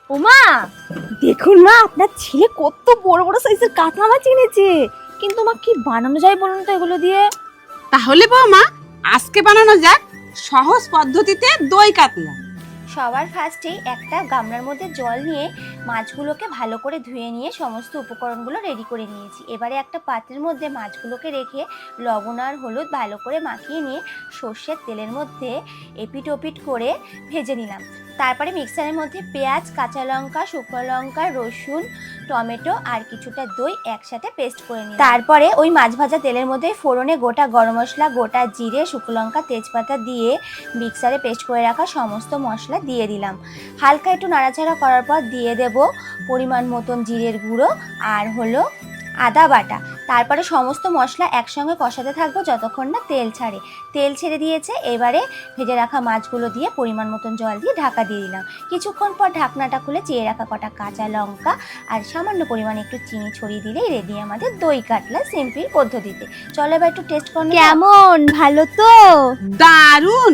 ওমা, দেখুন মা, আপনার ছেলে কত বড় বড় সাইজের কাতলা মাছ এনেছে। কিন্তু মা, কি বানানো যায় বলুন তো এগুলো দিয়ে? তাহলে বৌমা আজকে বানানো যাক সহজ পদ্ধতিতে দই কাতলা। সবার ফার্স্টেই একটা গামলার মধ্যে জল নিয়ে মাছগুলোকে ভালো করে ধুয়ে নিয়ে সমস্ত উপকরণগুলো রেডি করে নিয়েছি। এবারে একটা পাত্রের মধ্যে মাছগুলোকে রেখে লবণ আর হলুদ ভালো করে মাখিয়ে নিয়ে সর্ষের তেলের মধ্যে এপিট ওপিট করে ভেজে নিলাম। তারপরে মিক্সারের মধ্যে পেঁয়াজ, কাঁচা লঙ্কা, শুকনো লঙ্কা, রসুন, টমেটো আর কিছুটা দই একসাথে পেস্ট করে নিলাম। তারপরে ওই মাছ ভাজা তেলের মধ্যে ফোড়নে গোটা গরম মশলা, গোটা জিরে, শুকনো লঙ্কা, তেজপাতা দিয়ে মিক্সারে পেস্ট করে রাখা সমস্ত মশলা দিয়ে দিলাম। হালকা একটু নাড়াচাড়া করার পর দিয়ে দেব পরিমাণ মতন জিরের গুঁড়ো আর হলো আদা বাটা। তারপরে সমস্ত মশলা একসঙ্গে কষাতে থাকবো যতক্ষণ না তেল ছাড়ে। তেল ছেড়ে দিয়েছে, এবারে ভেজে রাখা মাছগুলো দিয়ে পরিমাণ মতন জল দিয়ে ঢাকা দিয়ে দিলাম। কিছুক্ষণ পর ঢাকনাটা খুলে চেয়ে রাখা কটা কাঁচা লঙ্কা আর সামান্য পরিমাণে একটু চিনি ছড়িয়ে দিলেই রেডি আমাদের দই কাতলা সিম্পল পদ্ধতিতে। চলো এবার একটু টেস্ট করে কেমন, ভালো তো? দারুণ।